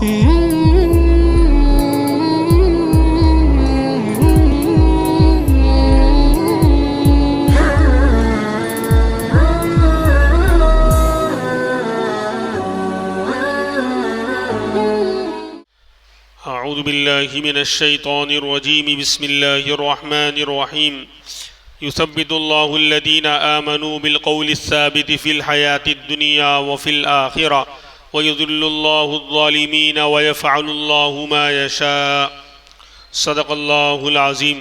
अऊज़ु बिल्लाहि मिनश्शैतानिर्रजीम बिस्मिल्लाहिर्रहमानिर्रहीम युसब्बितुल्लाहुल्लज़ीना आमनू बिलक़ौलिस्साबिति फ़िल हयातिद्दुनिया व फ़िल आख़िरह व युज़िल्लुल्लाहुज़्ज़ालिमीन व यफ़अलुल्लाहु मा यशा। सदक़ल्लाहुल अज़ीम।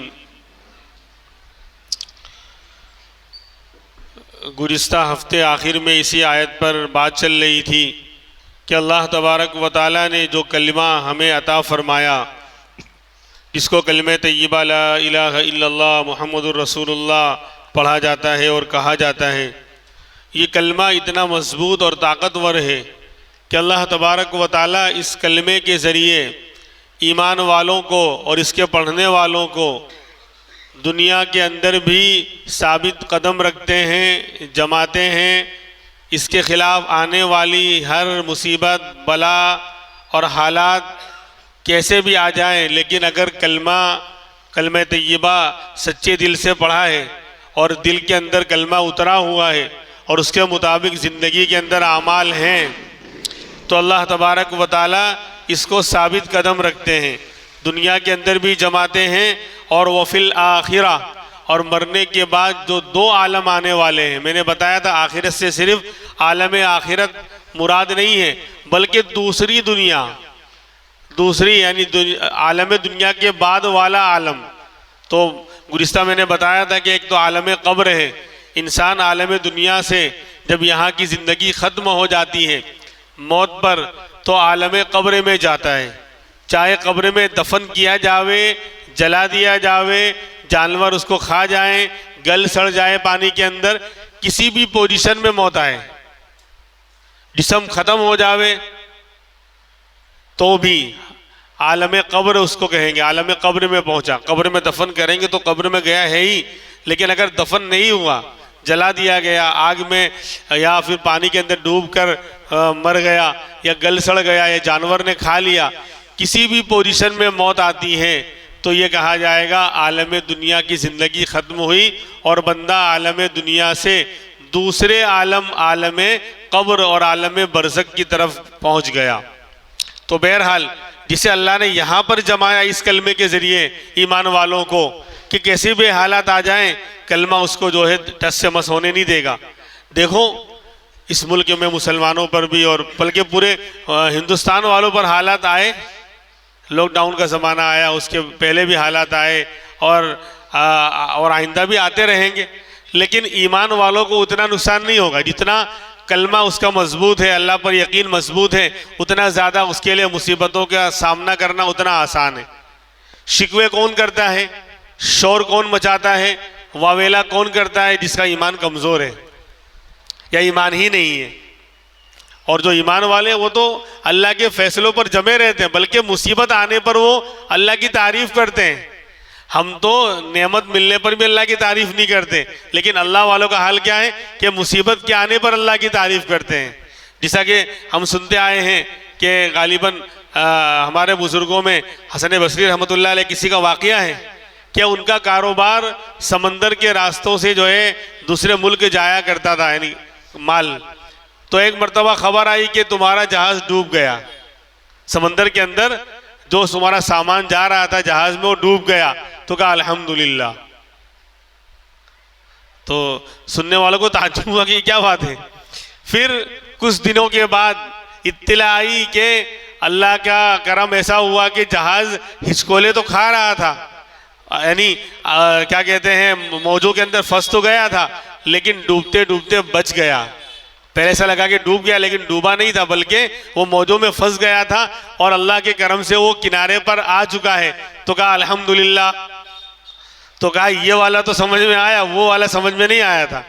गुज़िश्ता हफ़्ते आखिर में इसी आयत पर बात चल रही थी कि अल्लाह तबारक व तआला ने जो कलिमा हमें अता फ़रमाया, जिसको कलिमा तय्यबा ला इलाहा इल्लल्लाह मुहम्मदुर रसूलुल्लाह पढ़ा जाता है और कहा जाता है, ये कलिमा इतना मजबूत और ताकतवर है कि अल्लाह तबारक व तआला इस कलिमे के ज़रिए ईमान वालों को और इसके पढ़ने वालों को दुनिया के अंदर भी साबित कदम रखते हैं, जमाते हैं। इसके ख़िलाफ़ आने वाली हर मुसीबत, बला और हालात कैसे भी आ जाएं, लेकिन अगर कलमा तय्यबा सच्चे दिल से पढ़ा है और दिल के अंदर कलमा उतरा हुआ है और उसके मुताबिक ज़िंदगी के अंदर आमाल हैं, तो अल्लाह तबारक व तआला इसको साबित कदम रखते हैं, दुनिया के अंदर भी जमाते हैं और वफ़िल आखिरह, और मरने के बाद जो दो आलम आने वाले हैं। मैंने बताया था आखिरत से सिर्फ आलम आखिरत मुराद नहीं है, बल्कि दूसरी दुनिया, दूसरी यानी आलम दुनिया के बाद वाला आलम। तो गुज़िश्ता मैंने बताया था कि एक तो आलम क़ब्र है, इंसान आलम दुनिया से जब यहाँ की ज़िंदगी ख़त्म हो जाती है मौत पर, तो आलम क़ब्र में जाता है। चाहे क़ब्र में दफन किया जावे, जला दिया जावे, जानवर उसको खा जाएं, गल सड़ जाए पानी के अंदर, किसी भी पोजीशन में मौत आए, जिस्म ख़त्म हो जावे, तो भी आलम क़ब्र उसको कहेंगे। आलम क़ब्र में पहुंचा, क़ब्र में दफन करेंगे तो क़ब्र में गया है ही, लेकिन अगर दफन नहीं हुआ, जला दिया गया आग में या फिर पानी के अंदर डूब कर मर गया या गल सड़ गया या जानवर ने खा लिया, किसी भी पोजीशन में मौत आती है तो ये कहा जाएगा आलम दुनिया की ज़िंदगी ख़त्म हुई और बंदा आलम दुनिया से दूसरे आलम, आलम क़ब्र और आलम बरज़ख की तरफ पहुंच गया। तो बहरहाल जिसे अल्लाह ने यहाँ पर जमाया इस कलमे के ज़रिए ईमान वालों को, कि कैसे भी हालात आ जाएं, कलमा उसको जो है टस से मस होने नहीं देगा। देखो इस मुल्क में मुसलमानों पर भी और बल्कि पूरे हिंदुस्तान वालों पर हालात आए, लॉकडाउन का ज़माना आया, उसके पहले भी हालात आए और आइंदा भी आते रहेंगे, लेकिन ईमान वालों को उतना नुकसान नहीं होगा। जितना कलमा उसका मजबूत है, अल्लाह पर यकीन मजबूत है, उतना ज़्यादा उसके लिए मुसीबतों का सामना करना उतना आसान है। शिकवे कौन करता है, शोर कौन मचाता है, वावेला कौन करता है, जिसका ईमान कमज़ोर है या ईमान ही नहीं है। और जो ईमान वाले वो तो अल्लाह के फैसलों पर जमे रहते हैं, बल्कि मुसीबत आने पर वो अल्लाह की तारीफ़ करते हैं। हम तो नेमत मिलने पर भी अल्लाह की तारीफ़ नहीं करते, लेकिन अल्लाह वालों का हाल क्या है कि मुसीबत के आने पर अल्लाह की तारीफ़ करते हैं। जैसा कि हम सुनते आए हैं कि गालिबन हमारे बुज़ुर्गों में हसन बसरी रहमतुल्लाह अलैह किसी का वाक़या है कि उनका कारोबार समंदर के रास्तों से जो है दूसरे मुल्क जाया करता था, यानी माल। तो एक मरतबा खबर आई कि तुम्हारा जहाज़ डूब गया, समंदर के अंदर जो तुम्हारा सामान जा रहा था जहाज़ में वो डूब गया। तो कहा अल्हम्दुलिल्लाह। तो सुनने वालों को ताज्जुब हुआ कि क्या बात है। फिर कुछ दिनों के बाद इत्तिला आई कि अल्लाह का करम ऐसा हुआ कि जहाज़ हिचकोले तो खा रहा था, यानी क्या कहते हैं, मौजों के अंदर फंस तो गया था, लेकिन डूबते डूबते बच गया। पहले ऐसा लगा कि डूब गया, लेकिन डूबा नहीं था, बल्कि वो मौजों में फंस गया था और अल्लाह के करम से वो किनारे पर आ चुका है। तो कहा अल्हम्दुलिल्लाह। तो कहा ये वाला तो समझ में आया, वो वाला समझ में नहीं आया था।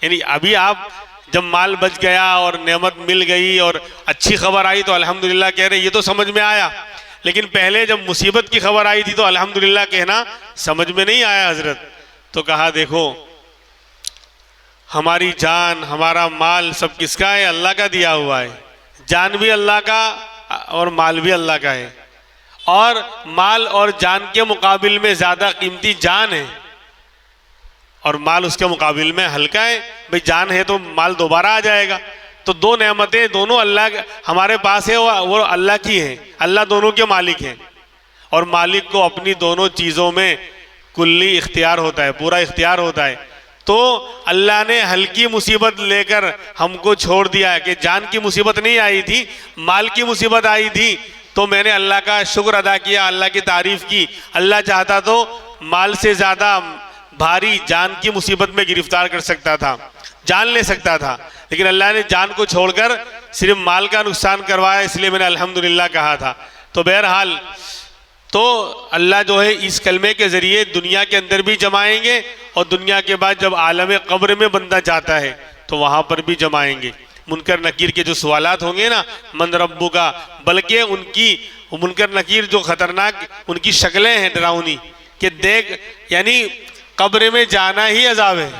यानी अभी आप जब माल बच गया और नेमत मिल गई और अच्छी खबर आई तो अल्हम्दुलिल्लाह कह रहे, ये तो समझ में आया, लेकिन पहले जब मुसीबत की खबर आई थी तो अल्हम्दुलिल्लाह कहना समझ में नहीं आया हजरत। तो कहा देखो हमारी जान, हमारा माल सब किसका है? अल्लाह का दिया हुआ है। जान भी अल्लाह का और माल भी अल्लाह का है, और माल और जान के मुकाबिल में ज़्यादा कीमती जान है और माल उसके मुकाबिल में हल्का है। भाई जान है तो माल दोबारा आ जाएगा। तो दो नेमतें दोनों अल्लाह हमारे पास है, वो अल्लाह की है, अल्लाह दोनों के मालिक हैं और मालिक को अपनी दोनों चीज़ों में कुल्ली इख्तियार होता है, पूरा इख्तियार होता है। तो अल्लाह ने हल्की मुसीबत लेकर हमको छोड़ दिया है कि जान की मुसीबत नहीं आई थी, माल की मुसीबत आई थी, तो मैंने अल्लाह का शुक्र अदा किया, अल्लाह की तारीफ की। अल्लाह चाहता तो माल से ज़्यादा भारी जान की मुसीबत में गिरफ्तार कर सकता था, जान ले सकता था, लेकिन अल्लाह ने जान को छोड़कर सिर्फ माल का नुकसान करवाया, इसलिए मैंने अल्हम्दुलिल्लाह कहा था। तो बहरहाल तो अल्लाह जो है इस कलमे के ज़रिए दुनिया के अंदर भी जमाएंगे और दुनिया के बाद जब आलम कब्र में बंदा जाता है तो वहाँ पर भी जमाएंगे। मुनकर नकीर के जो सवालात होंगे ना, मन रब्बु का, बल्कि उनकी मुनकर नकीर जो ख़तरनाक उनकी शक्लें हैं डरावनी, कि देख यानी कब्र में जाना ही अजाब है।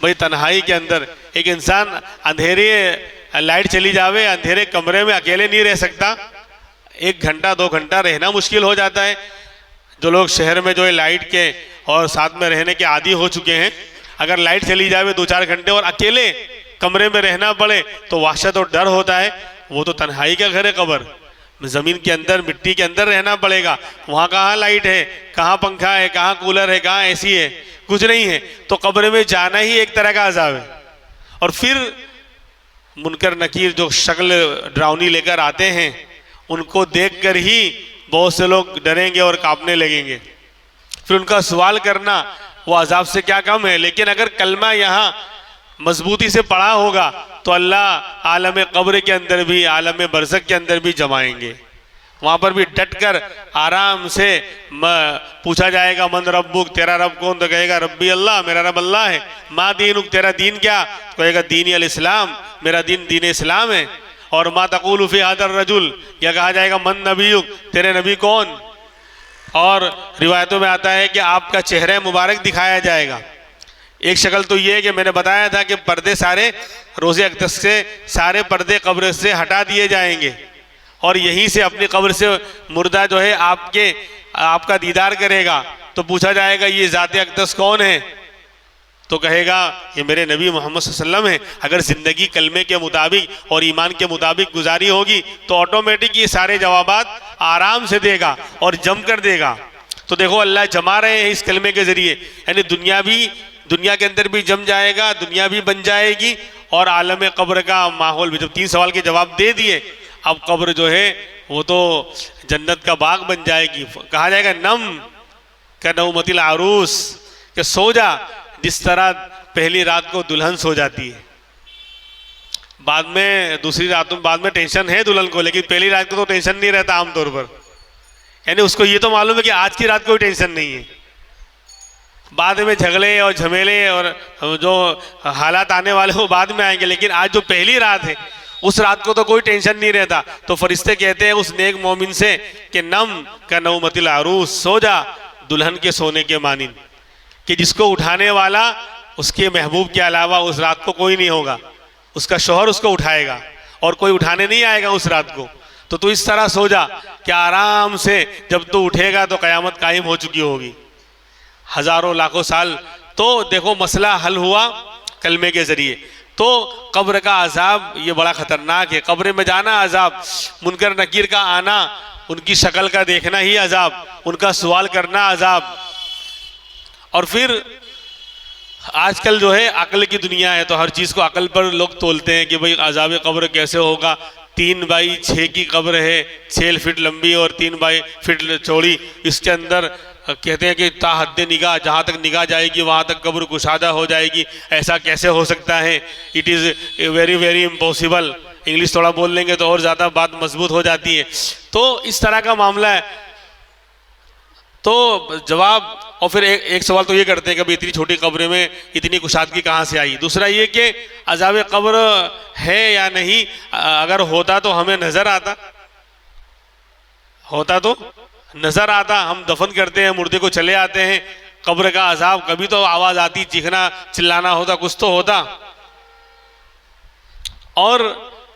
भाई तन्हाई के अंदर एक इंसान अंधेरे लाइट चली जावे, अंधेरे कमरे में अकेले नहीं रह सकता, 1 घंटा 2 घंटा रहना मुश्किल हो जाता है। जो लोग शहर में जो है लाइट के और साथ में रहने के आदी हो चुके हैं, अगर लाइट चली जावे 2-4 घंटे और अकेले कमरे में रहना पड़े तो वहशत और डर होता है। वो तो तन्हाई का घर है कब्र, ज़मीन के अंदर मिट्टी के अंदर रहना पड़ेगा। वहाँ कहाँ लाइट है, कहाँ पंखा है, कहाँ कूलर है, कहाँ एसी है, कुछ नहीं है। तो कब्र में जाना ही एक तरह का अजाब है। और फिर मुनकर नकीर जो शक्ल डरावनी लेकर आते हैं, उनको देखकर ही बहुत से लोग डरेंगे और कांपने लगेंगे। फिर उनका सवाल करना वो अजाब से क्या कम है। लेकिन अगर कलमा यहाँ मजबूती से पढ़ा होगा तो अल्लाह आलम कब्र के अंदर भी, आलम बरज़ख के अंदर भी जमाएंगे। वहाँ पर भी डट कर आराम से पूछा जाएगा मन रब्बुक, तेरा रब कौन? तो कहेगा रब्बी अल्लाह, मेरा रब अल्लाह है। मा दीनुक, तेरा दीन क्या? तो कहेगा दीनी अल इस्लाम, मेरा दीन दीन इस्लाम है। और मा तक़ूलु फ़ी हाज़ा रजुल, या कहा जाएगा मन नबीयुक, तेरे नबी कौन? और रिवायतों में आता है कि आपका चेहरा मुबारक दिखाया जाएगा। एक शक्ल तो ये है कि मैंने बताया था कि पर्दे सारे रोज़े अक़दस से सारे पर्दे कब्र से हटा दिए जाएंगे और यहीं से अपनी कब्र से मुर्दा जो है आपका दीदार करेगा। तो पूछा जाएगा ये ज़ाते अक़दस कौन है? तो कहेगा ये मेरे नबी मोहम्मद सल्लल्लाहु अलैहि वसल्लम है। अगर ज़िंदगी कलमे के मुताबिक और ईमान के मुताबिक गुजारी होगी तो ऑटोमेटिक ये सारे जवाबात आराम से देगा और जम कर देगा। तो देखो अल्लाह जमा रहे हैं इस कलमे के ज़रिए, यानी दुनिया के अंदर भी जम जाएगा, दुनिया भी बन जाएगी और आलम कब्र का माहौल भी। जब 3 सवाल के जवाब दे दिए, अब कब्र जो है वो तो जन्नत का बाग बन जाएगी। कहा जाएगा नम का नौमतिल आरूस, कि सो जा जिस तरह पहली रात को दुल्हन सो जाती है। बाद में दूसरी रातों बाद में टेंशन है दुल्हन को, लेकिन पहली रात को तो टेंशन नहीं रहता आमतौर पर। यानी उसको ये तो मालूम है कि आज की रात कोई टेंशन नहीं है। बाद में झगड़े और झमेले और जो हालात आने वाले वो बाद में आएंगे, लेकिन आज जो पहली रात है उस रात को तो कोई टेंशन नहीं रहता। तो फरिश्ते कहते हैं उस नेक मोमिन से कि नम का नौमतिल आरूस, सो जा दुल्हन के सोने के मानिन, कि जिसको उठाने वाला उसके महबूब के अलावा उस रात को कोई नहीं होगा। उसका शौहर उसको उठाएगा और कोई उठाने नहीं आएगा उस रात को। तो तू इस तरह सो जा कि आराम से जब तू उठेगा तो क़यामत कायम हो चुकी होगी, हज़ारों लाखों साल। तो देखो मसला हल हुआ कलमे के ज़रिए। तो कब्र का अजाब ये बड़ा ख़तरनाक है। कब्र में जाना अजाब, मुनकर नकीर का आना, उनकी शक्ल का देखना ही अजाब, उनका सवाल करना अजाब। और फिर आजकल जो है अक्ल की दुनिया है, तो हर चीज़ को अक्ल पर लोग तोलते हैं कि भाई अजाब कब्र कैसे होगा। 3 बाई 6 की कब्र है, 6 फीट लंबी और 3 बाई फीट चौड़ी। इसके अंदर कहते हैं कि ताहद्दे निगाह, जहाँ तक निगाह जाएगी वहाँ तक कब्र कुशादा हो जाएगी। ऐसा कैसे हो सकता है? It is very very impossible. English थोड़ा बोल लेंगे तो और ज़्यादा बात मजबूत हो जाती है। तो इस तरह का मामला है। तो जवाब, और फिर एक सवाल तो ये करते हैं कि भाई इतनी छोटी कब्र में इतनी कुशादगी कहाँ से आई। दूसरा ये कि अजाब कब्र है या नहीं, अगर होता तो हमें नज़र आता, नज़र आता। हम दफन करते हैं, मुर्दे को चले आते हैं, कब्र का अजाब कभी तो आवाज़ आती, चीखना चिल्लाना होता, कुछ तो होता। और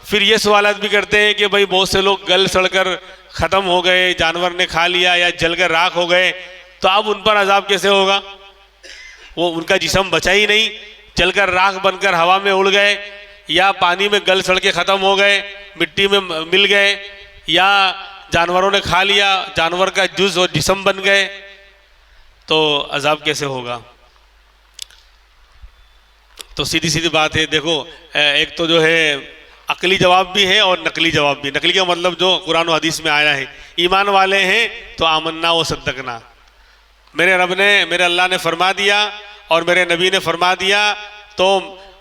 फिर ये सवालात भी करते हैं कि भाई बहुत से लोग गल सड़कर ख़त्म हो गए, जानवर ने खा लिया या जलकर राख हो गए, तो अब उन पर अजाब कैसे होगा? वो उनका जिस्म बचा ही नहीं, जलकर राख बनकर हवा में उड़ गए, या पानी में गल सड़ के ख़त्म हो गए, मिट्टी में मिल गए, या जानवरों ने खा लिया, जानवर का जुज़ और जिस्म बन गए, तो अजाब कैसे होगा? तो सीधी सीधी बात है। देखो, एक तो जो है अकली जवाब भी है और नकली जवाब भी। नकली का मतलब जो कुरान और हदीस में आया है, ईमान वाले हैं तो आमन्ना व सद्दकना, मेरे रब ने, मेरे अल्लाह ने फरमा दिया और मेरे नबी ने फरमा दिया, तो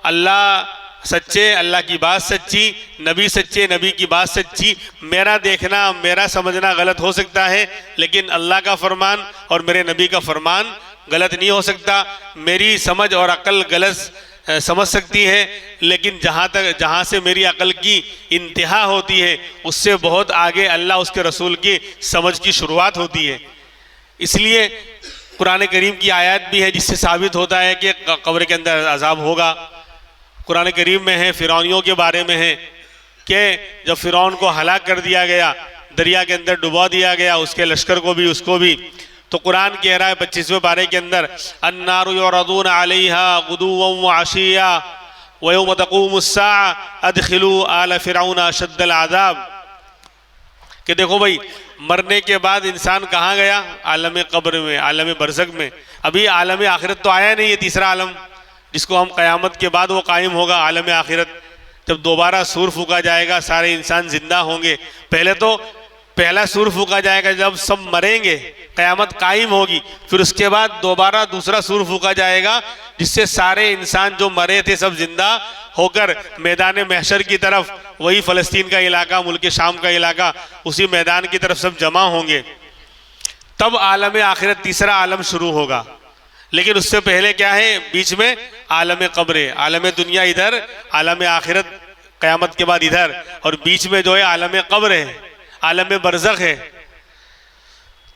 अल्लाह सच्चे, अल्लाह की बात सच्ची, नबी सच्चे, नबी की बात सच्ची। मेरा देखना, मेरा समझना गलत हो सकता है, लेकिन अल्लाह का फरमान और मेरे नबी का फरमान गलत नहीं हो सकता। मेरी समझ और अक्ल गलत समझ सकती है, लेकिन जहाँ से मेरी अक्ल की इंतहा होती है, उससे बहुत आगे अल्लाह उसके रसूल की समझ की शुरुआत होती है। इसलिए कुरान करीम की आयत भी है जिससे साबित होता है कि कब्र के अंदर अजाब होगा। कुरान करीम में है, फ़िरौनियों के बारे में है कि जब फ़िरौन को हलाक कर दिया गया, दरिया के अंदर डुबा दिया गया, उसके लश्कर को भी, उसको भी, तो कुरान कह रहा है 25वें पारे के अंदर, अन्नारु युरदून अलैहा गुदुव्वन व अशिया व यौम तक़ूमुस्साअ अदखिलू आल फ़िरऔन अशद्दल अज़ाब। कि देखो भाई, मरने के बाद इंसान कहाँ गया? आलम कब्र में, आलम बरज़ख में। अभी आलम आखिरत तो आया नहीं है, तीसरा आलम जिसको हम क़यामत के बाद वो कायम होगा, आलम आखिरत। जब दोबारा सूर फूका जाएगा, सारे इंसान जिंदा होंगे। पहले तो पहला सूर फूका जाएगा जब सब मरेंगे, क़यामत कायम होगी, फिर उसके बाद दोबारा दूसरा सूर फूका जाएगा जिससे सारे इंसान जो मरे थे सब जिंदा होकर मैदान महशर की तरफ, वही फ़लस्तीन का इलाका, मुल्क शाम का इलाका, उसी मैदान की तरफ सब जमा होंगे। तब आलम आखिरत, तीसरा आलम शुरू होगा। लेकिन उससे पहले क्या है? बीच में आलम कब्र है, आलम दुनिया इधर, आलम आखिरत क़यामत के बाद इधर, और बीच में जो है आलम कब्र है, आलम बरज़ख है।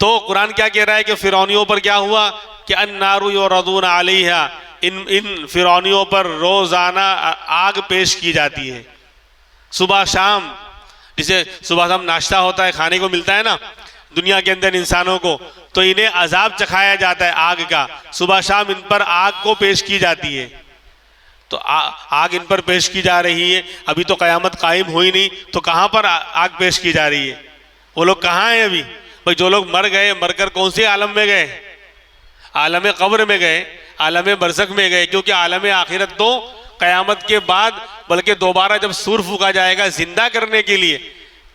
तो कुरान क्या कह रहा है कि फ़िरौनियों पर क्या हुआ कि अन्नारु युरदून अलैहा, इन फ़िरौनियों पर रोज़ाना आग पेश की जाती है, सुबह शाम। जिसे सुबह शाम नाश्ता होता है, खाने को मिलता है ना दुनिया के अंदर इंसानों को, तो इन्हें अजाब चखाया जाता है आग का। सुबह शाम इन पर आग को पेश की जाती है। तो आग इन पर पेश की जा रही है। अभी तो क़यामत कायम हुई नहीं, तो कहाँ पर आग पेश की जा रही है? वो लोग कहाँ हैं अभी? भाई जो लोग मर गए, मरकर कौन से आलम में गए? आलम कब्र में गए, आलम बरज़ख में गए। क्योंकि आलम आखिरत तो क़यामत के बाद, बल्कि दोबारा जब सूर फूका जाएगा जिंदा करने के लिए,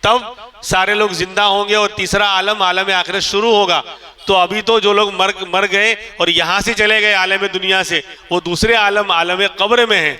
तब सारे लोग जिंदा होंगे और तीसरा आलम, आलम आखिरत शुरू होगा। तो अभी तो जो लोग मर गए और यहाँ से चले गए आलम दुनिया से, वो दूसरे आलम, आलम कब्र में हैं।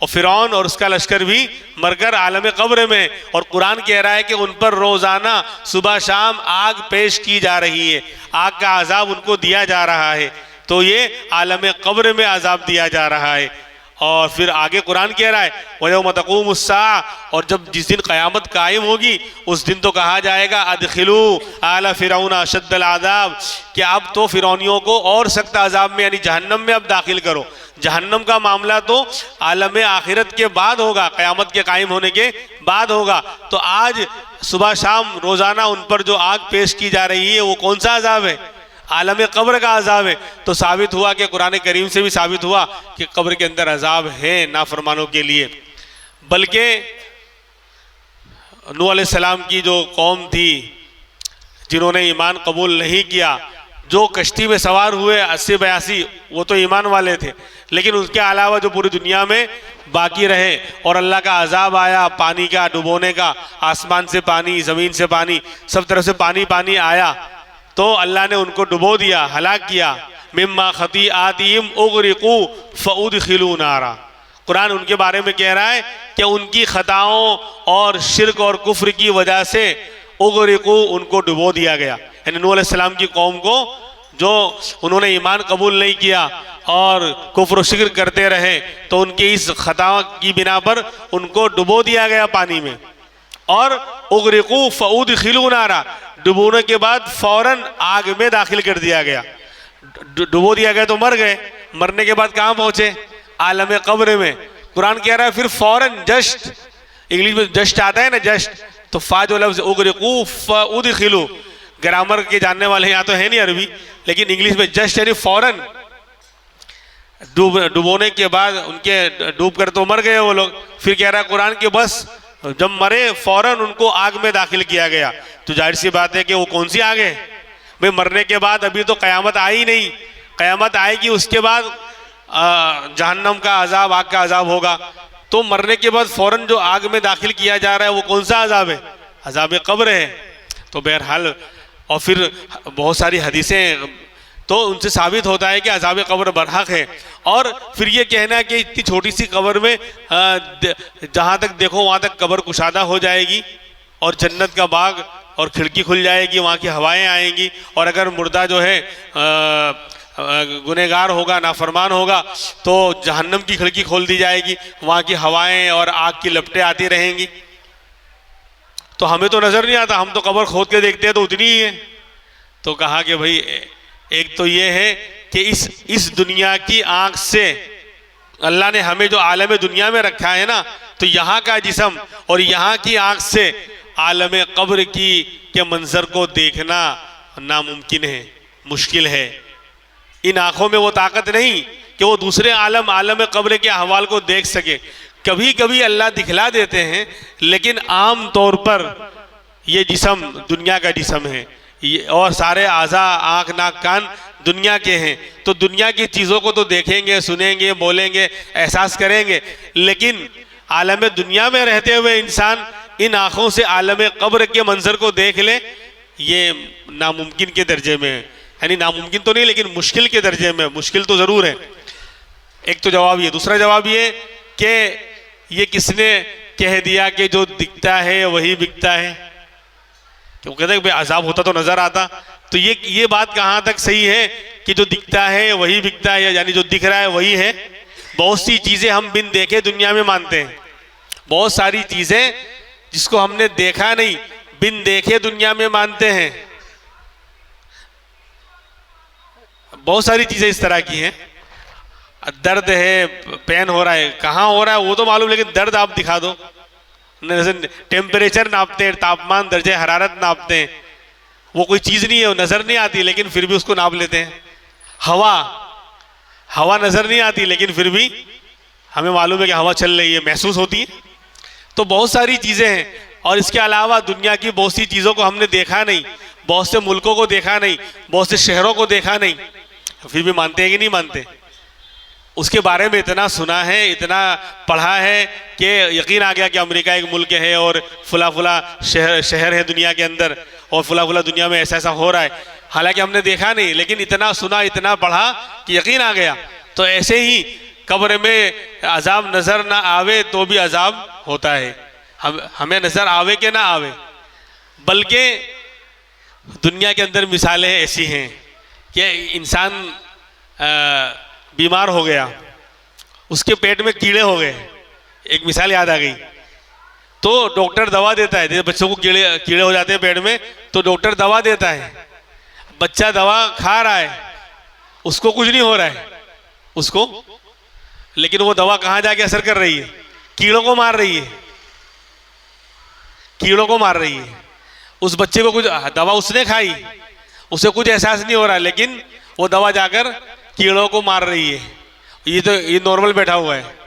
और फ़िरौन और उसका लश्कर भी मरकर आलम कब्र में। और कुरान कह रहा है कि उन पर रोज़ाना सुबह शाम आग पेश की जा रही है, आग का अजाब उनको दिया जा रहा है। तो ये आलम कब्र में अजाब दिया जा रहा है। और फिर आगे कुरान कह रहा है वयौम तक़ूमुस्साअ, और जब जिस दिन क़यामत कायम होगी उस दिन तो कहा जाएगा अदखिलू आला फ़िरऔन अशद्दल अज़ाब, कि अब तो फ़िरौनियों को और सख्त अजाब में, यानी जहन्नम में अब दाखिल करो। जहन्नम का मामला तो आलम आखिरत के बाद होगा, क़यामत के कायम होने के बाद होगा। तो आज सुबह शाम रोज़ाना उन पर जो आग पेश की जा रही है वो कौन सा अजाब है? आलम कब्र का अजाब है। तो साबित हुआ कि कुरान करीम से भी साबित हुआ कि कब्र के अंदर अजाब है नाफरमानों के लिए। बल्कि नूह अलैहिस्सलाम की जो कौम थी जिन्होंने ईमान कबूल नहीं किया, जो कश्ती में सवार हुए 80-82, वो तो ईमान वाले थे, लेकिन उसके अलावा जो पूरी दुनिया में बाकी रहे और अल्लाह का अजाब आया, पानी का डुबोने का, आसमान से पानी, ज़मीन से पानी, सब तरफ से पानी पानी आया, तो अल्लाह ने उनको डुबो दिया, हलाक किया। मिम्मा खतीआतिहिम उग़रिक़ू फ़उदख़िलू नारा। कुरान उनके बारे में कह रहा है कि उनकी खताओं और शिर्क और कुफ्र की वजह से उग़रिक़ू, उनको डुबो दिया गया। यानी नूह अलैहिस्सलाम की कौम को, जो उन्होंने ईमान कबूल नहीं किया और कुफ्र और शिर्क करते रहे, तो उनकी इस खता की बिना पर उनको डुबो दिया गया पानी में। और उग़रिक़ू फ़उदख़िलू नारा, डुबोने के बाद फौरन आग में दाखिल कर दिया गया। डुबो दिया गया तो मर गए, मरने के बाद कहाँ पहुँचे? आलम कब्र में। कुरान कह रहा है फिर फौरन, जस्ट, इंग्लिश में जस्ट आता है ना, जस्ट, तो फा जो लफ्ज उगरिकू उदखिलू, ग्रामर के जानने वाले यहाँ तो है नहीं अरबी, लेकिन इंग्लिश में जस्ट यानी फौरन, डुबोने के बाद उनके डूब कर तो मर गए वो लोग, फिर कह रहा है कुरान के बस जब मरे फौरन उनको आग में दाखिल किया गया। तो जाहिर सी बात है कि वो कौन सी आग है भाई, मरने के बाद अभी तो क़यामत आई नहीं, क़यामत आएगी उसके बाद जहन्नम का अजाब, आग का अजाब होगा। तो मरने के बाद फौरन जो आग में दाखिल किया जा रहा है वो कौन सा अजाब है? अजाब कब्र है। तो बहरहाल, और फिर बहुत सारी हदीसें, तो उनसे साबित होता है कि अजाब कब्र बरहक है। और फिर ये कहना कि इतनी छोटी सी कब्र में जहाँ तक देखो वहाँ तक कब्र कुशादा हो जाएगी और जन्नत का बाग और खिड़की खुल जाएगी, वहाँ की हवाएं आएंगी, और अगर मुर्दा जो है गुनहगार होगा, नाफरमान होगा, तो जहन्नम की खिड़की खोल दी जाएगी, वहाँ की हवाएं और आग की लपटें आती रहेंगी। तो हमें तो नज़र नहीं आता, हम तो कब्र खोद के देखते हैं तो उतनी ही है। तो कहा कि भाई एक तो ये है कि इस दुनिया की आँख से अल्लाह ने हमें जो आलम दुनिया में रखा है ना, तो यहाँ का जिस्म और यहाँ की आँख से आलम कब्र के मंजर को देखना नामुमकिन है, मुश्किल है। इन आँखों में वो ताकत नहीं कि वो दूसरे आलम कब्र के अहवाल को देख सके। कभी कभी अल्लाह दिखला देते हैं, लेकिन आम तौर पर ये जिस्म दुनिया का जिस्म है, और सारे आज़ा, आँख, नाक, कान दुनिया के हैं। तो दुनिया की चीज़ों को तो देखेंगे, सुनेंगे, बोलेंगे, एहसास करेंगे, लेकिन आलम दुनिया में रहते हुए इंसान इन आँखों से आलम कब्र के मंजर को देख ले, ये नामुमकिन के दर्जे में है। यानी नामुमकिन तो नहीं, लेकिन मुश्किल के दर्जे में। मुश्किल तो ज़रूर है। एक तो जवाब ये। दूसरा जवाब ये कि ये किसने कह दिया कि जो दिखता है वही बिकता है? क्यों कहते हैं भाई अजाब होता तो नज़र आता। तो ये बात कहाँ तक सही है कि जो दिखता है वही बिकता है, यानी जो दिख रहा है वही है? बहुत सी चीज़ें हम बिन देखे दुनिया में मानते हैं। बहुत सारी चीज़ें जिसको हमने देखा नहीं, बिन देखे दुनिया में मानते हैं। बहुत सारी चीज़ें इस तरह की हैं। दर्द है, पेन हो रहा है, कहाँ हो रहा है वो तो मालूम, लेकिन दर्द आप दिखा दो। जैसे टेम्परेचर नापते हैं, तापमान, दर्जे हरारत नापते हैं, वो कोई चीज़ नहीं है, वो नज़र नहीं आती, लेकिन फिर भी उसको नाप लेते हैं। हवा नज़र नहीं आती, लेकिन फिर भी हमें मालूम है कि हवा चल रही है, महसूस होती है। तो बहुत सारी चीज़ें हैं। और इसके अलावा दुनिया की बहुत सी चीज़ों को हमने देखा नहीं, बहुत से मुल्कों को देखा नहीं, बहुत से शहरों को देखा नहीं, फिर भी मानते हैं कि नहीं मानते? उसके बारे में इतना सुना है, इतना पढ़ा है कि यकीन आ गया कि अमेरिका एक मुल्क है और फुला फुला शहर है दुनिया के अंदर, और फुला फुला दुनिया में ऐसा ऐसा हो रहा है। हालांकि हमने देखा नहीं, लेकिन इतना सुना, इतना पढ़ा कि यकीन आ गया। तो ऐसे ही कब्र में अजाब नज़र ना आवे तो भी अजाब होता है, हमें नज़र आवे कि ना आवे। बल्कि दुनिया के अंदर मिसालें ऐसी हैं कि इंसान बीमार हो गया, उसके पेट में कीड़े हो गए, एक मिसाल याद आ गई। तो डॉक्टर दवा देता है, जैसे बच्चों को कीड़े हो जाते हैं पेट में, तो डॉक्टर दवा देता है। बच्चा दवा खा रहा है, उसको कुछ नहीं हो रहा है उसको, लेकिन वो दवा कहाँ जाके असर कर रही है? कीड़ों को मार रही है, कीड़ों को मार रही है। उस बच्चे को कुछ दवा उसने खाई, उसे कुछ एहसास नहीं हो रहा है, लेकिन वो दवा जाकर कीड़ों को मार रही है। ये नॉर्मल बैठा हुआ है।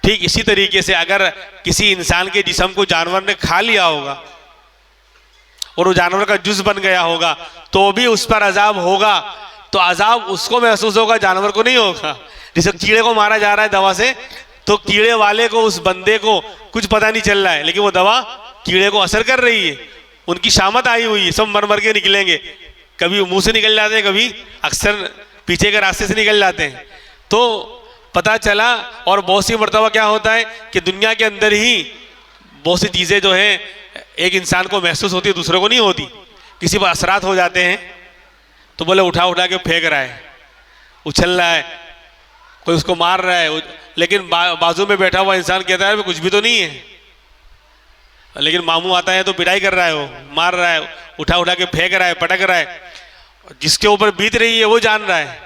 ठीक इसी तरीके से अगर किसी इंसान के जिस्म को जानवर ने खा लिया होगा और वो जानवर का जुज़ बन गया होगा, तो भी उस पर अजाब होगा। तो अजाब उसको महसूस होगा, जानवर को नहीं होगा। जैसे कीड़े को मारा जा रहा है दवा से, तो कीड़े वाले को, उस बंदे को कुछ पता नहीं चल रहा है, लेकिन वो दवा कीड़े को असर कर रही है। उनकी शामत आई हुई है, सब मर मर के निकलेंगे, कभी मुंह से निकल जाते हैं, कभी अक्सर पीछे के रास्ते से निकल जाते हैं। तो पता चला। और बहुत सी मरतबा क्या होता है कि दुनिया के अंदर ही बहुत सी चीज़ें जो हैं एक इंसान को महसूस होती है, दूसरे को नहीं होती। किसी पर असरात हो जाते हैं तो बोले उठा उठा के फेंक रहा है, उछल रहा है, कोई उसको मार रहा है, लेकिन बाजू में बैठा हुआ इंसान कहता है कुछ भी तो नहीं है, लेकिन मामू आता है तो पिटाई कर रहा है, वो मार रहा है, उठा उठा के फेंक रहा है, पटक रहा है। जिसके ऊपर बीत रही है वो जान रहा है,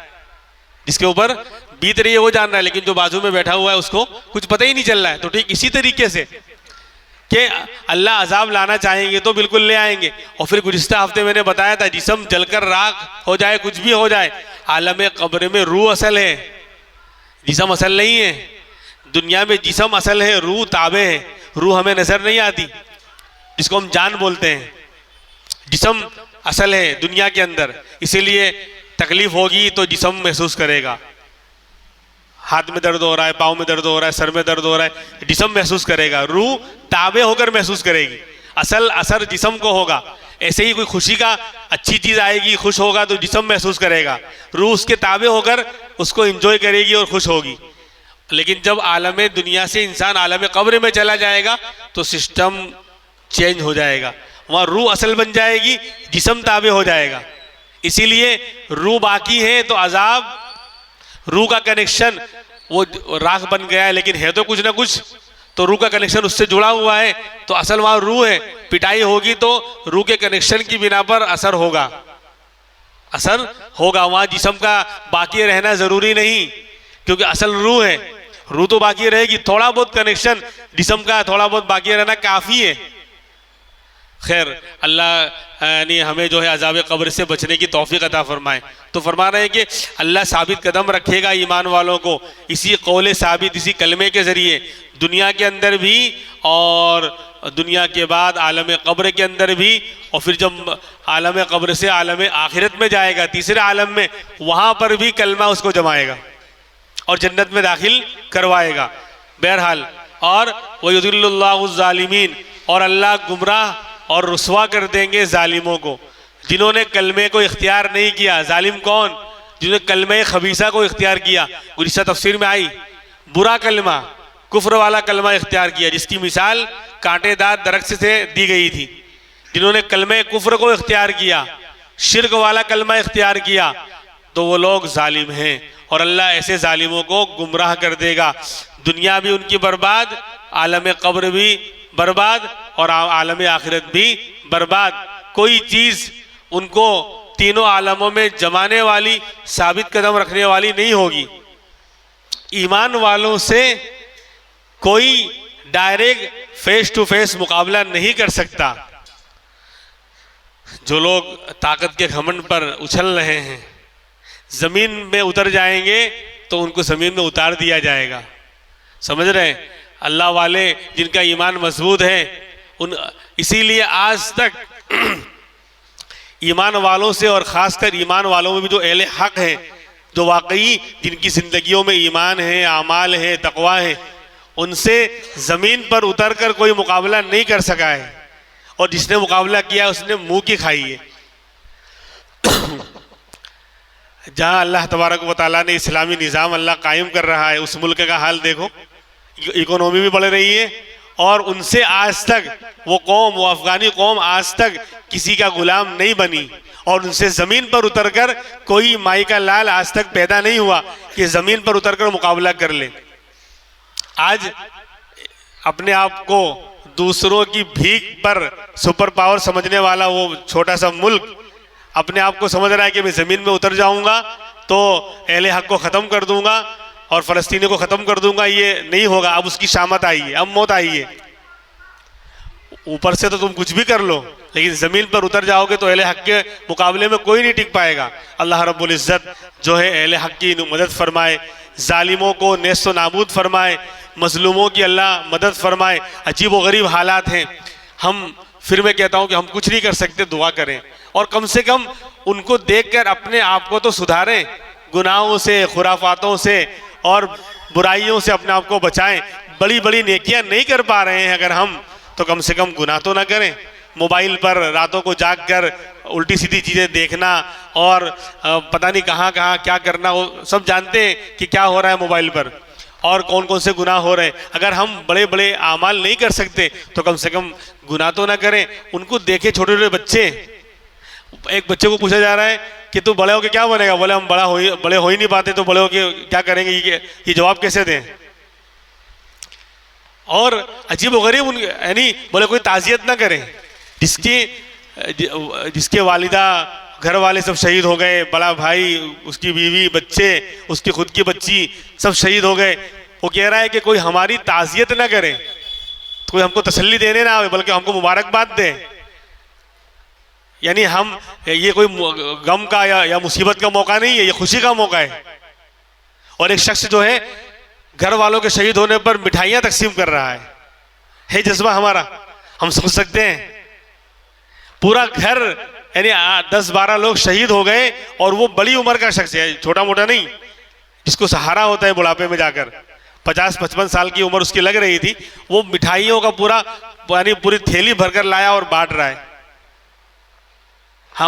जिसके ऊपर बीत रही है वो जान रहा है, लेकिन जो बाजू में बैठा हुआ है उसको कुछ पता ही नहीं चल रहा है। तो ठीक इसी तरीके से कि अल्लाह अजाब लाना चाहेंगे तो बिल्कुल ले आएंगे। और फिर गुज़िश्ता हफ्ते मैंने बताया था, जिस्म जलकर राख हो जाए, कुछ भी हो जाए, आलम कब्र में रूह असल है, जिस्म असल नहीं है। दुनिया में जिस्म असल है, रूह ताबे है। रूह हमें नजर नहीं आती, जिसको हम जान बोलते हैं। जिस्म असल है दुनिया के अंदर, इसीलिए तकलीफ होगी तो जिस्म महसूस करेगा। हाथ में दर्द हो रहा है, पाँव में दर्द हो रहा है, सर में दर्द हो रहा है, जिस्म महसूस करेगा। रूह ताबे होकर महसूस करेगी, असल असर जिस्म को होगा। ऐसे ही कोई खुशी का अच्छी चीज़ आएगी, खुश होगा तो जिस्म महसूस करेगा, रूह उसके ताबे होकर उसको एंजॉय करेगी और खुश होगी। लेकिन जब आलम दुनिया से इंसान आलम कब्र में चला जाएगा तो सिस्टम चेंज हो जाएगा, वहाँ रूह असल बन जाएगी, जिस्म ताबे हो जाएगा। इसीलिए रूह बाकी है तो अजाब, रूह का कनेक्शन वो राख बन गया है, लेकिन है तो कुछ ना कुछ, तो रूह का कनेक्शन उससे जुड़ा हुआ है, तो असल वहाँ रूह है। पिटाई होगी तो रूह के कनेक्शन की बिना पर असर होगा, असर होगा। वहाँ जिस्म का बाकी रहना ज़रूरी नहीं, क्योंकि असल रूह है, रूह तो बाकी रहेगी। थोड़ा बहुत कनेक्शन जिस्म का, थोड़ा बहुत बाकी रहना काफ़ी है। खैर, अल्लाह ने हमें जो है अज़ाब कब्र से बचने की तौफीक अता फरमाए। तो फरमा रहे हैं कि अल्लाह साबित कदम रखेगा ईमान वालों को इसी कौले साबित, इसी कलमे के ज़रिए, दुनिया के अंदर भी और दुनिया के बाद आलम कब्र के अंदर भी। और फिर जब आलम कब्र से आलम आखिरत में जाएगा, तीसरे आलम में, वहाँ पर भी कलमा उसको जमाएगा और जन्नत में दाखिल करवाएगा। बहरहाल, और वयुदिल्लुल्लाहु ज़ालिमीन, और अल्लाह गुमराह और रुसवा कर देंगे जालिमों को, जिन्होंने कलमे को इख्तियार नहीं किया। जालिम कौन? जिन्होंने कलमे खबीसा को इख्तियार किया। गुज़िश्ता तफसीर में आई, बुरा कलमा, कुफ्र वाला कलमा इख्तियार किया, जिसकी मिसाल कांटेदार दरख्त से दी गई थी। जिन्होंने कलमे कुफ्र को इख्तियार किया, शिर्क वाला कलमा इख्तियार किया, तो वो लोग जालिम हैं। और अल्लाह ऐसे जालिमों को गुमराह कर देगा। दुनिया भी उनकी बर्बाद, आलम कब्र भी बर्बाद और आलम आखिरत भी बर्बाद। कोई चीज़ उनको तीनों आलमों में जमाने वाली, साबित कदम रखने वाली नहीं होगी। ईमान वालों से कोई डायरेक्ट फेस टू फेस मुकाबला नहीं कर सकता। जो लोग ताकत के घमंड पर उछल रहे हैं, जमीन में उतर जाएंगे तो उनको जमीन में उतार दिया जाएगा। समझ रहे हैं? अल्लाह वाले जिनका ईमान मजबूत है, उन इसीलिए आज तक ईमान वालों से, और ख़ासकर ईमान वालों में भी जो अहले हक़ हैं, जो वाकई जिनकी ज़िंदगियों में ईमान है, आमाल है, तक़वा है, उनसे ज़मीन पर उतर कर कोई मुकाबला नहीं कर सका है। और जिसने मुकाबला किया उसने मुँह की खाई है। जहाँ अल्लाह तबारक व तआला ने इस्लामी निज़ाम अल्लाह कायम कर रहा है, उस मुल्क का हाल देखो, इकोनॉमी भी बढ़ रही है, और उनसे आज तक वो कौम, वो अफ़गानी कौम आज तक किसी का गुलाम नहीं बनी। और उनसे ज़मीन पर उतरकर कोई माई का लाल आज तक पैदा नहीं हुआ कि ज़मीन पर उतरकर मुकाबला कर ले। आज अपने आप को दूसरों की भीख पर सुपर पावर समझने वाला वो छोटा सा मुल्क अपने आप को समझ रहा है कि मैं ज़मीन में उतर जाऊंगा तो अहले हक़ को ख़त्म कर दूंगा और फ़लस्तीनी को ख़त्म कर दूंगा। ये नहीं होगा। अब उसकी शामत आई है, अब मौत आई है। ऊपर से तो तुम कुछ भी कर लो, लेकिन ज़मीन पर उतर जाओगे तो अहले हक़ के मुकाबले में कोई नहीं टिक पाएगा। अल्लाह रब्बुल इज़्ज़त जो है अहले हक़ की मदद फरमाए, जालिमों को नेस्त नाबूद फरमाए, मज़लूमों की अल्लाह मदद फरमाए। अजीब व गरीब हालात हैं। फिर मैं कहता हूँ कि हम कुछ नहीं कर सकते, दुआ करें और कम से कम उनको देखकर अपने आप को तो सुधारें, गुनाहों से, खुराफातों से और बुराइयों से अपने आप को बचाएं। बड़ी बड़ी नेकियां नहीं कर पा रहे हैं अगर हम, तो कम से कम गुनाह तो ना करें। मोबाइल पर रातों को जाग कर उल्टी सीधी चीज़ें देखना और पता नहीं कहाँ कहाँ क्या करना, वो सब जानते हैं कि क्या हो रहा है मोबाइल पर और कौन कौन से गुनाह हो रहे हैं। अगर हम बड़े बड़े आमाल नहीं कर सकते तो कम से कम गुनाह तो ना करें। उनको देखे, छोटे छोटे बच्चे, एक बच्चे को पूछा जा रहा है कि तू बड़े होके क्या बनेगा? बोले हम बड़े हो ही नहीं पाते, तो बड़े होके क्या करेंगे? ये जवाब कैसे दें? और अजीब व गरीब यानी बोले कोई ताज़ियत ना करें। जिसके वालिदा, घर वाले सब शहीद हो गए, बड़ा भाई, उसकी बीवी, बच्चे, उसकी खुद की बच्ची सब शहीद हो गए, वो कह रहा है कि कोई हमारी ताज़ियत ना करे। कोई हमको तसल्ली देने ना आवे बल्कि हमको मुबारकबाद दे। यानी हम ये कोई गम का या मुसीबत का मौका नहीं है, ये खुशी का मौका है। और एक शख्स जो है घर वालों के शहीद होने पर मिठाइयां तकसीम कर रहा है जज्बा हमारा। हम सोच सकते हैं पूरा घर यानी 10-12 लोग शहीद हो गए और वो बड़ी उम्र का शख्स है, छोटा मोटा नहीं, जिसको सहारा होता है बुढ़ापे में जाकर। 50-55 साल की उम्र उसकी लग रही थी, वो मिठाइयों का पूरा यानी पूरी थैली भरकर लाया और बांट रहा है।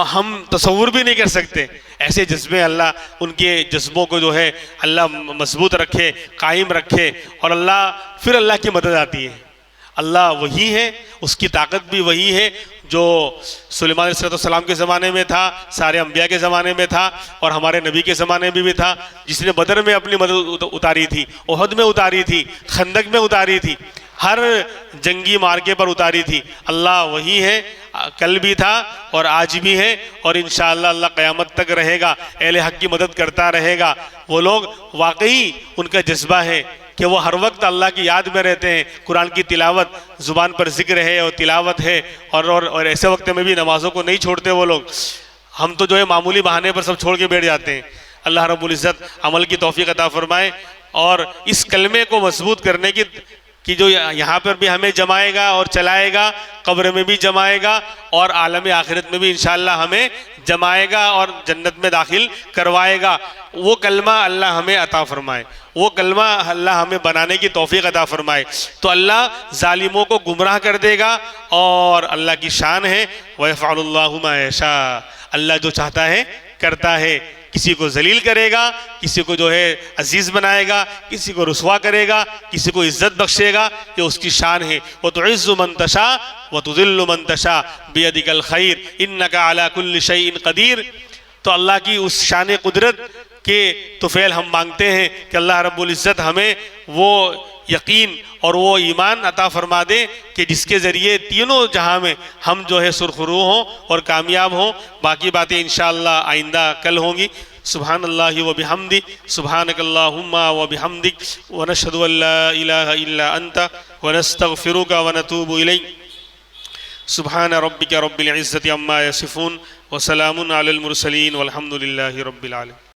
हम तसव्वुर भी नहीं कर सकते ऐसे जज्बे। अल्लाह उनके जज्बों को जो है अल्लाह मजबूत रखे, कायम रखे। और अल्लाह की मदद आती है। अल्लाह वही है, उसकी ताकत भी वही है जो सुलेमान अलैहिस्सलाम के ज़माने में था, सारे अंबिया के ज़माने में था और हमारे नबी के ज़माने में भी था, जिसने बदर में अपनी मदद उतारी थी, ओहद में उतारी थी, खंदक में उतारी थी, हर जंगी मार्के पर उतारी थी। अल्लाह वही है, कल भी था और आज भी है और इंशाअल्लाह अल्लाह क़यामत तक रहेगा, अहले हक़ की मदद करता रहेगा। वो लोग वाकई उनका जज्बा है कि वो हर वक्त अल्लाह की याद में रहते हैं। कुरान की तिलावत, ज़ुबान पर ज़िक्र है और तिलावत है और ऐसे वक्त में भी नमाज़ों को नहीं छोड़ते वो लोग। हम तो जो है मामूली बहाने पर सब छोड़ के बैठ जाते हैं। अल्लाह रब्बुल इज़्ज़त अमल की तौफ़ीक़ अता फ़रमाए और इस कलमे को मजबूत करने की जो यहाँ पर भी हमें जमाएगा और चलाएगा, कब्र में भी जमाएगा और आलम आखिरत में भी इंशाअल्लाह हमें जमाएगा और जन्नत में दाखिल करवाएगा। वो कलमा अल्लाह हमें अता फरमाए, वो कलमा अल्लाह हमें बनाने की तौफीक अता फरमाए। तो अल्लाह जालिमों को गुमराह कर देगा और अल्लाह की शान है वयफ़अलुल्लाहु मा यशा, अल्लाह जो चाहता है करता है। किसी को जलील करेगा, किसी को जो है अजीज़ बनाएगा, किसी को रुसवा करेगा, किसी को इज़्ज़त बख्शेगा, ये उसकी शान है। व तुइज़्ज़ु मन तशा व तुज़िल्लु मन तशा बियदिकल खैर इन्नका अला कुल्लि शैइन क़दीर। तो अल्लाह की उस शान कुदरत के तुफ़ैल हम मांगते हैं कि अल्लाह रब्बुल इज़्ज़त हमें वो यकीन और वो ईमान अता फरमा दे कि जिसके ज़रिए तीनों जहां में हम जो है सुरखरू हों और कामयाब हों। बाकी बातें इंशाअल्लाह आइंदा कल होंगी। सुब्हानल्लाहि व बिहम्दि, सुब्हानकल्लाहुम्मा व बिहम्दिक, व नशहदु अल्ला इलाहा इल्ला अंता व नस्तगफिरुका व नतूबु इलैक। सुब्हान रब्बिका रब्बिल इज़्ज़ति अम्मा यसिफून व सलामुन अलल मुरसलीन वल्हम्दुलिल्लाहि रब्बिल आलमीन।